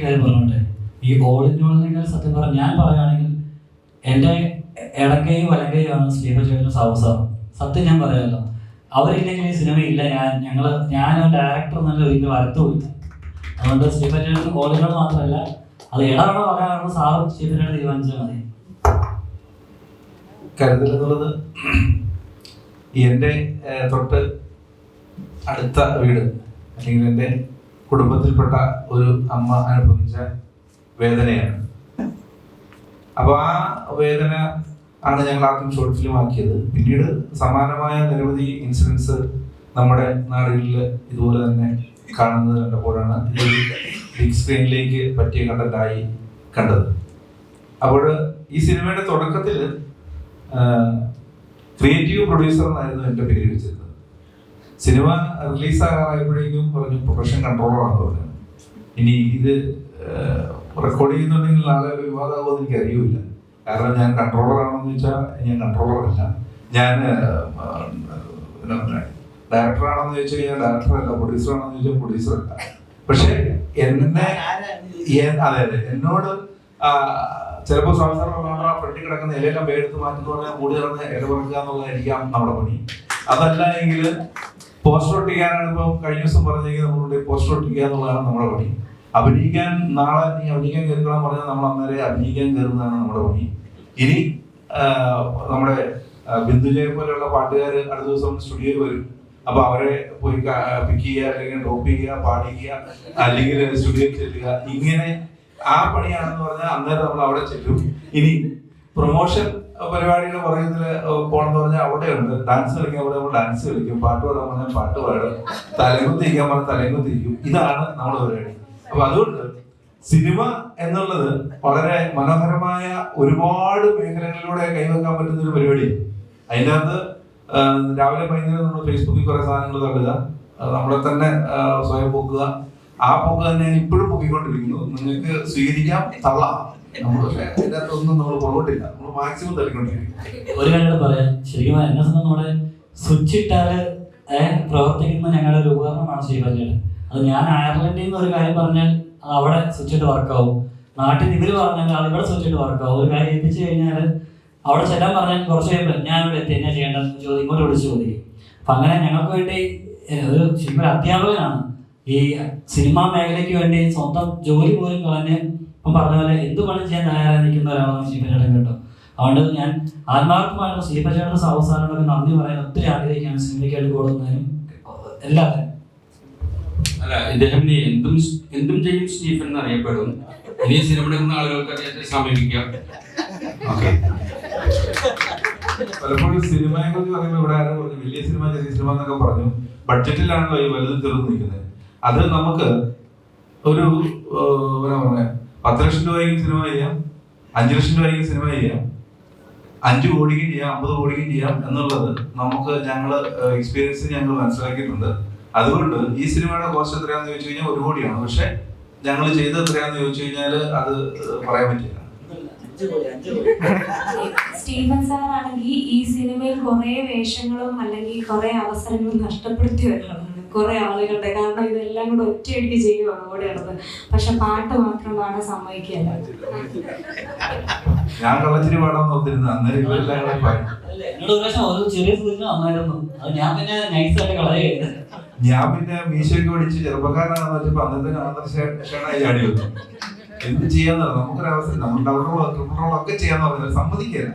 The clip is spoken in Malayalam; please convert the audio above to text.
കാര്യം പറഞ്ഞോട്ടെ, ഈ ഓൾ ഇന്ത്യ ഓളിനേക്കാൾ സത്യം പറഞ്ഞാൽ ഞാൻ പറയുകയാണെങ്കിൽ എൻ്റെ ഇടക്കൈയും വലങ്കൈയുമാണ് സ്റ്റീഫൻ ചേട്ടനും സാബു സാറും. സത്യം ഞാൻ പറയാമല്ലോ, അവരില്ലെങ്കിൽ ഈ സിനിമയില്ല. ഞാനൊരു ഡയറക്ടർ നല്ല ഒരിക്കലും വരത്തുമില്ല. അതുകൊണ്ട് സ്റ്റീഫൻ ചേട്ടൻ ഓൾ ഇന്ത്യ മാത്രമല്ല, അത് ഇടവണ പറയാനുള്ള സാറും സ്റ്റീഫൻ ചേട്ടൻ തീരുമാനിച്ചാൽ മതി. കരുതൽ എന്നുള്ളത് എൻ്റെ തൊട്ട് അടുത്ത വീട് അല്ലെങ്കിൽ എൻ്റെ കുടുംബത്തിൽപ്പെട്ട ഒരു അമ്മ അനുഭവിച്ച വേദനയാണ്. അപ്പോൾ ആ വേദന ആണ് ഞങ്ങൾ ആദ്യം ഷോർട്ട് ഫിലിം ആക്കിയത്. പിന്നീട് സമാനമായ നിരവധി ഇൻസിഡൻസ് നമ്മുടെ നാടുകളിൽ ഇതുപോലെ തന്നെ കാണുന്നത് കണ്ടപ്പോഴാണ് ഇത് ബിഗ് സ്ക്രീനിലേക്ക് പറ്റിയ കണ്ടന്റായി കണ്ടത്. അപ്പോൾ ഈ സിനിമയുടെ തുടക്കത്തിൽ ക്രിയേറ്റീവ് പ്രൊഡ്യൂസർ എന്നായിരുന്നു എൻ്റെ പേര് വെച്ചിരുന്നത്. സിനിമ റിലീസാകാറായപ്പോഴേക്കും പറഞ്ഞു പ്രൊഡക്ഷൻ കൺട്രോളറാണെന്ന് പറഞ്ഞു. ഇനി ഇത് റെക്കോർഡ് ചെയ്യുന്നുണ്ടെങ്കിൽ നാളെ ഒരു വിവാദമാകുമെന്ന് എനിക്ക് അറിയില്ല. കാരണം ഞാൻ കൺട്രോളറാണെന്ന് വെച്ചാൽ ഞാൻ കൺട്രോളറല്ല, ഞാൻ ഡയറക്ടറാണെന്ന് ചോദിച്ചു കഴിഞ്ഞാൽ ഡയറക്ടറല്ല, പ്രൊഡ്യൂസറാണെന്ന് ചോദിച്ചാൽ പ്രൊഡ്യൂസറല്ല. പക്ഷെ അതെ എന്നോട് ചിലപ്പോൾ സംസാരം ഫ്രണ്ടിൽ കിടക്കുന്ന ഇലയെല്ലാം പേരെടുത്ത് മാറ്റുന്ന പറഞ്ഞാൽ കൂടി കിടന്ന് ഇല പറിക്കുക എന്നുള്ളതായിരിക്കാം നമ്മുടെ പണി. അതല്ല എങ്കിൽ പോസ്റ്റർ ഒട്ടിക്കാനാണ് ഇപ്പോൾ കഴിഞ്ഞ ദിവസം പറഞ്ഞെങ്കിൽ നമ്മളുടെ പോസ്റ്റർ ഒട്ടിക്കുക എന്നുള്ളതാണ് നമ്മുടെ പണി. അഭിനയിക്കാൻ നാളെ നീ അഭിനയിക്കാൻ കയറിക്കണം പറഞ്ഞാൽ നമ്മൾ അന്നേരം അഭിനയിക്കാൻ കയറുന്നതാണ് നമ്മുടെ പണി. ഇനി നമ്മുടെ ബിന്ദുജയെ പോലെയുള്ള പാട്ടുകാർ അടുത്ത ദിവസം സ്റ്റുഡിയോയിൽ വരും. അപ്പൊ അവരെ പോയി പിക്ക് ചെയ്യുക, അല്ലെങ്കിൽ ഡ്രോപ്പ് ചെയ്യുക, പാടിക്കുക, അല്ലെങ്കിൽ സ്റ്റുഡിയോയിൽ ചെല്ലുക, ഇങ്ങനെ ആ പണിയാണെന്ന് പറഞ്ഞാൽ അന്നേരം നമ്മൾ അവിടെ ചെല്ലും. ഇനി പ്രൊമോഷൻ പരിപാടിയുടെ പറയുന്നതിൽ പോകണമെന്ന് പറഞ്ഞാൽ അവിടെ ഉണ്ട്. ഡാൻസ് കളിക്കാൻ പറഞ്ഞാൽ നമ്മൾ ഡാൻസ് കളിക്കും, പാട്ട് പാടാൻ പറഞ്ഞാൽ പാട്ട് പാടും, തലകുത്തിരിക്കാൻ പറഞ്ഞാൽ തലകുത്തിരിക്കും. ഇതാണ് നമ്മുടെ പരിപാടി. അപ്പൊ അതുകൊണ്ട് സിനിമ എന്നുള്ളത് വളരെ മനോഹരമായ ഒരുപാട് മേഖലകളിലൂടെ കൈവെക്കാൻ പറ്റുന്ന ഒരു പരിപാടിയാണ്. അതിൻ്റെ അകത്ത് രാവിലെ വൈകുന്നേരം നമ്മൾ ഫേസ്ബുക്കിൽ കുറെ സാധനങ്ങൾ തള്ളുക, നമ്മളെ തന്നെ സ്വയം പൊക്കുക. ആ പൊക്ക് തന്നെ ഇപ്പോഴും പൊക്കിക്കൊണ്ടിരിക്കുന്നു. നിങ്ങൾക്ക് സ്വീകരിക്കാം, തള്ളാം. നമ്മൾ പക്ഷേ അതിൻ്റെ അകത്തൊന്നും നമ്മൾ പുറകോട്ടില്ല, നമ്മൾ മാക്സിമം തള്ളിക്കൊണ്ടിരിക്കും. ഒരു കാര്യം പറയാം, ശരിക്കും എന്നെ സംബന്ധിച്ച് നമ്മുടെ സ്വിച്ച് ഇട്ടാല് പ്രവർത്തിക്കുന്ന ഞങ്ങളുടെ ഒരു ഉപകരണമാണ് ശ്രീപഞ്ചേട്ടൻ. അത് ഞാൻ അയർലൻഡിൽ നിന്ന് ഒരു കാര്യം പറഞ്ഞാൽ അത് അവിടെ സ്വിച്ച് ഇട്ട് വർക്കാവും. നാട്ടിൽ ഇവര് പറഞ്ഞാൽ അത് ഇവിടെ സ്വിച്ച് ഇട്ട് വർക്കാവും. ഒരു കാര്യം ഏൽപ്പിച്ചു കഴിഞ്ഞാൽ അവിടെ ചെല്ലാൻ പറഞ്ഞാൽ കുറച്ച് കഴിയുമ്പോൾ ഞാൻ ഇവിടെ എത്തി എന്നാ ചെയ്യേണ്ടത് ഇങ്ങോട്ട് വിളിച്ച് ചോദിക്കും. അപ്പം അങ്ങനെ ഞങ്ങൾക്ക് വേണ്ടി ഒരു ശരിക്കും അധ്യാപകനാണ് ഈ സിനിമാ മേഖലയ്ക്ക് വേണ്ടി സ്വന്തം ജോലി പോലും കളഞ്ഞ് ഇപ്പം പറഞ്ഞ പോലെ എന്ത് പണി ചെയ്യാൻ തയ്യാറായി നിൽക്കുന്ന ഒരാളാണ് ശ്രീപഞ്ചേട്ടൻ കേട്ടോ. അതുകൊണ്ട് ഞാൻ ആത്മാർത്ഥമായിട്ട് ശ്രീപഞ്ചേട്ടൻ സാവസാനോടൊക്കെ നന്ദി പറയാൻ ഒത്തിരി ആഗ്രഹിക്കുകയാണ്. സിനിമയ്ക്കായിട്ട് കൂടുന്നതിനും എല്ലാവരും. അല്ല, ഇദ്ദേഹം ഇനി എന്തും ചെയ്യും സ്റ്റീഫൻ എന്നറിയപ്പെടും. ഇനി സിനിമ എടുക്കുന്ന ആളുകൾക്ക് അദ്ദേഹത്തെ സമീപിക്കാം. പലപ്പോഴും സിനിമയെ കുറിച്ച് പറയുമ്പോൾ ഇവിടെ ആരോ പറഞ്ഞു വലിയ സിനിമ ചെറിയ സിനിമ എന്നൊക്കെ പറഞ്ഞു. ബഡ്ജറ്റിലാണല്ലോ ഈ വലുതും ചെറുതും നിൽക്കുന്നത്. അത് നമുക്ക് ഒരു 10 ലക്ഷം രൂപയ്ക്ക് സിനിമ ചെയ്യാം, 5 ലക്ഷം രൂപയ്ക്ക് സിനിമ ചെയ്യാം, 5 കോടിക്കും ചെയ്യാം, 50 കോടിക്കും ചെയ്യാം എന്നുള്ളത് നമുക്ക് എക്സ്പീരിയൻസ് ഞങ്ങൾ മനസ്സിലാക്കിയിട്ടുണ്ട്. അതുകൊണ്ട് ഈ സിനിമയുടെ കോസ്റ്റ് എത്രയാണെന്ന് ചോദിച്ചു കഴിഞ്ഞാൽ 1 കോടിയാണ്. പക്ഷെ ഞങ്ങൾ ചെയ്തത് എത്രയാണെന്ന് ചോദിച്ചു കഴിഞ്ഞാൽ അത് പറയാൻ പറ്റില്ല. സ്റ്റീഫൻ സാർ ആണെങ്കിൽ ഈ സിനിമയിൽ കുറെ വേഷങ്ങളും അല്ലെങ്കിൽ കുറെ അവസരങ്ങളും നഷ്ടപ്പെടുത്തി വരുന്നതാണ് കുറെ ആളുകളുടെ. കാരണം ഇതെല്ലാം കൂടെ ഒറ്റയടിക്ക് ചെയ്യുവാണ് ഓടിയുള്ളത്. പക്ഷെ പാട്ട് മാത്രം പാടാൻ സമ്മതിക്കല്ല. ഞാൻ കള്ളച്ചിരി പാടാൻ നോക്കിയിരുന്നു. അന്നേരം ഇവരെല്ലാം ഞാൻ പിന്നെ മീശയൊക്കെ ഓടിച്ച് ചെറുപ്പക്കാരനാണെന്ന് വെച്ചപ്പോ അന്നത്തെ ക്ഷണായി ചാടി വന്നു. എന്ത് ചെയ്യാന്ന് നമുക്കൊരവസരം, നമ്മൾ ഡബിൾ റോൾ ട്രിപ്പിൾ റോൾ ഒക്കെ ചെയ്യാന്ന് പറഞ്ഞാൽ സമ്മതിക്കില്ല.